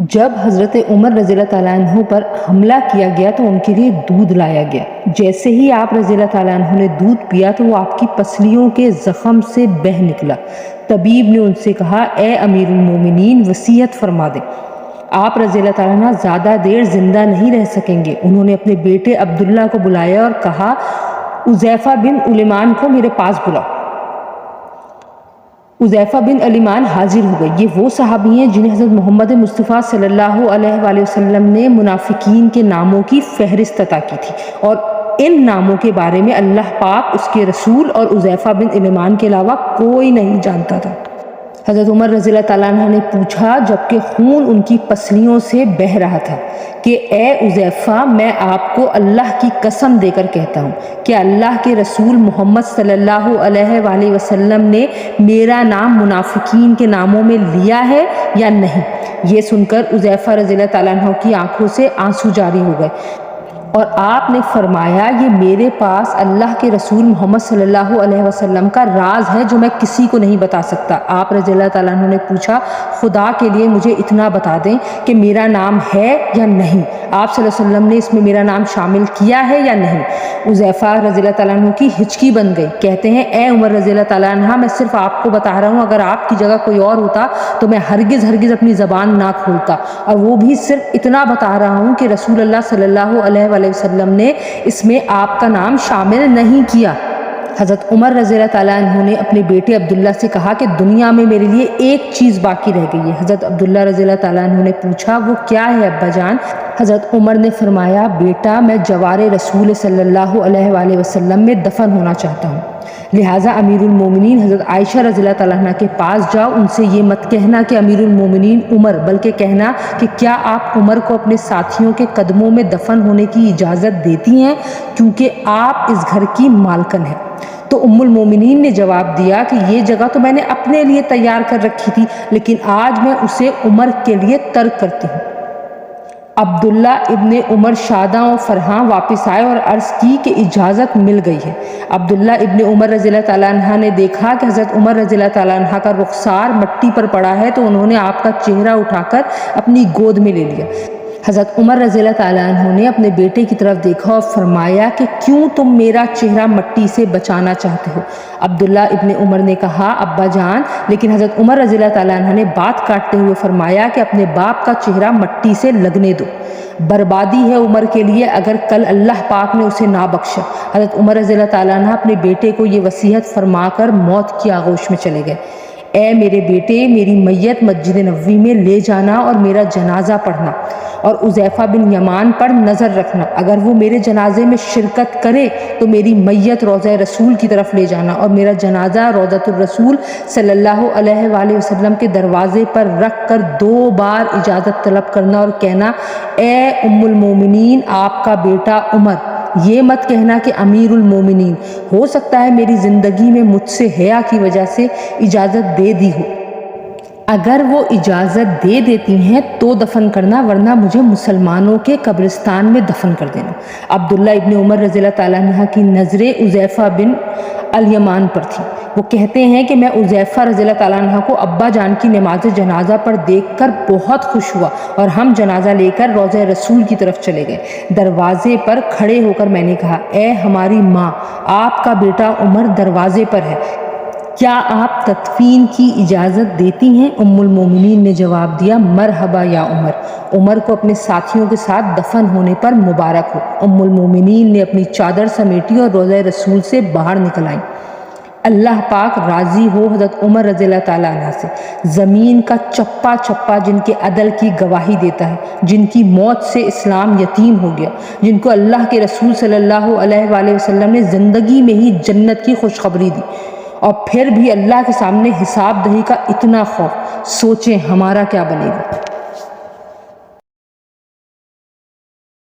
جب حضرت عمر رضی اللہ تعالیٰ عنہ پر حملہ کیا گیا تو ان کے لیے دودھ لایا گیا۔ جیسے ہی آپ رضی اللہ تعالیٰ عنہ نے دودھ پیا تو وہ آپ کی پسلیوں کے زخم سے بہہ نکلا۔ طبیب نے ان سے کہا، اے امیر المومنین، وصیت فرما دیں۔ آپ رضی اللہ تعالیٰ عنہ زیادہ دیر زندہ نہیں رہ سکیں گے۔ انہوں نے اپنے بیٹے عبداللہ کو بلایا اور کہا، حذیفہ بن الیمان کو میرے پاس بلاؤ۔ حذیفہ بن الیمان حاضر ہو گئے۔ یہ وہ صحابی ہیں جنہیں حضرت محمد مصطفیٰ صلی اللہ علیہ وآلہ وسلم نے منافقین کے ناموں کی فہرست عطا کی تھی، اور ان ناموں کے بارے میں اللہ پاک، اس کے رسول اور حذیفہ بن الیمان کے علاوہ کوئی نہیں جانتا تھا۔ حضرت عمر رضی اللہ تعالیٰ عنہ نے پوچھا جبکہ خون ان کی پسلیوں سے بہہ رہا تھا کہ اے حذیفہ، میں آپ کو اللہ کی قسم دے کر کہتا ہوں کہ اللہ کے رسول محمد صلی اللہ علیہ وآلہ وسلم نے میرا نام منافقین کے ناموں میں لیا ہے یا نہیں؟ یہ سن کر حذیفہ رضی اللہ تعالیٰ عنہ کی آنکھوں سے آنسو جاری ہو گئے، اور آپ نے فرمایا، یہ میرے پاس اللہ کے رسول محمد صلی اللہ علیہ وسلم کا راز ہے جو میں کسی کو نہیں بتا سکتا۔ آپ رضی اللہ تعالیٰ عنہ نے پوچھا، خدا کے لیے مجھے اتنا بتا دیں کہ میرا نام ہے یا نہیں؟ آپ صلی اللہ علیہ وسلم نے اس میں میرا نام شامل کیا ہے یا نہیں؟ حذیفہ رضی اللہ تعالیٰ عنہ کی ہچکی بن گئی۔ کہتے ہیں، اے عمر رضی اللہ تعالیٰ عنہ، میں صرف آپ کو بتا رہا ہوں، اگر آپ کی جگہ کوئی اور ہوتا تو میں ہرگز اپنی زبان نہ کھولتا، اور وہ بھی صرف اتنا بتا رہا ہوں کہ رسول اللہ صلی اللہ علیہ وسلم نے اس میں آپ کا نام شامل نہیں کیا۔ حضرت عمر رضی اللہ تعالیٰ عنہ نے اپنے بیٹے عبداللہ سے کہا کہ دنیا میں میرے لیے ایک چیز باقی رہ گئی ہے۔ حضرت عبداللہ رضی اللہ تعالیٰ عنہ نے پوچھا، وہ کیا ہے ابا جان؟ حضرت عمر نے فرمایا، بیٹا، میں جوار رسول صلی اللہ علیہ وآلہ وسلم میں دفن ہونا چاہتا ہوں، لہٰذا امیر المومنین حضرت عائشہ رضی اللہ تعالیٰ عنہ کے پاس جاؤ، ان سے یہ مت کہنا کہ امیر المومنین عمر، بلکہ کہنا کہ کیا آپ عمر کو اپنے ساتھیوں کے قدموں میں دفن ہونے کی اجازت دیتی ہیں، کیونکہ آپ اس گھر کی مالکن ہیں۔ تو ام المومنین نے جواب دیا کہ یہ جگہ تو میں نے اپنے لیے تیار کر رکھی تھی، لیکن آج میں اسے عمر کے لیے ترک کرتی ہوں۔ عبداللہ ابن عمر شاداں و فرحاں واپس آئے اور عرض کی کہ اجازت مل گئی ہے۔ عبداللہ ابن عمر رضی اللہ تعالیٰ عنہ نے دیکھا کہ حضرت عمر رضی اللہ تعالیٰ عنہ کا رخسار مٹی پر پڑا ہے، تو انہوں نے آپ کا چہرہ اٹھا کر اپنی گود میں لے لیا۔ حضرت عمر رضی اللہ تعالیٰ عنہ نے اپنے بیٹے کی طرف دیکھا اور فرمایا کہ کیوں تم میرا چہرہ مٹی سے بچانا چاہتے ہو؟ عبداللہ ابن عمر نے کہا، ابا جان، لیکن حضرت عمر رضی اللہ تعالیٰ عنہ نے بات کاٹتے ہوئے فرمایا کہ اپنے باپ کا چہرہ مٹی سے لگنے دو، بربادی ہے عمر کے لیے اگر کل اللہ پاک نے اسے نہ بخشا۔ حضرت عمر رضی اللہ تعالیٰ عنہ اپنے بیٹے کو یہ وصیت فرما کر موت کی آغوش میں چلے گئے، اے میرے بیٹے، میری میت مسجد نبوی میں لے جانا اور میرا جنازہ پڑھنا، اور حذیفہ بن یمان پر نظر رکھنا، اگر وہ میرے جنازے میں شرکت کرے تو میری میت روضہ رسول کی طرف لے جانا، اور میرا جنازہ روضۃ الرسول صلی اللہ علیہ وآلہ وسلم کے دروازے پر رکھ کر 2 بار اجازت طلب کرنا اور کہنا، اے ام المومنین، آپ کا بیٹا عمر، یہ مت کہنا کہ امیر المومنین، ہو سکتا ہے میری زندگی میں مجھ سے حیا کی وجہ سے اجازت دے دی ہو، اگر وہ اجازت دے دیتی ہیں تو دفن کرنا، ورنہ مجھے مسلمانوں کے قبرستان میں دفن کر دینا۔ عبداللہ ابن عمر رضی اللہ تعالیٰ عنہ کی نظریں حذیفہ بن الیمان پر تھی۔ وہ کہتے ہیں کہ میں حذیفہ رضی اللہ تعالیٰ عنہ کو ابا جان کی نماز جنازہ پر دیکھ کر بہت خوش ہوا، اور ہم جنازہ لے کر روضہ رسول کی طرف چلے گئے۔ دروازے پر کھڑے ہو کر میں نے کہا، اے ہماری ماں، آپ کا بیٹا عمر دروازے پر ہے، کیا آپ تدفین کی اجازت دیتی ہیں؟ ام المومنین نے جواب دیا، مرحبا یا عمر، عمر کو اپنے ساتھیوں کے ساتھ دفن ہونے پر مبارک ہو۔ ام المومنین نے اپنی چادر سمیٹی اور روضہ رسول سے باہر نکل آئیں۔ اللہ پاک راضی ہو حضرت عمر رضی اللہ تعالیٰ عنہ سے، زمین کا چپا چپا جن کے عدل کی گواہی دیتا ہے، جن کی موت سے اسلام یتیم ہو گیا، جن کو اللہ کے رسول صلی اللہ علیہ وآلہ وسلم نے زندگی میں ہی جنت کی خوشخبری دی، اور پھر بھی اللہ کے سامنے حساب دہی کا اتنا خوف، سوچیں ہمارا کیا بنے گا۔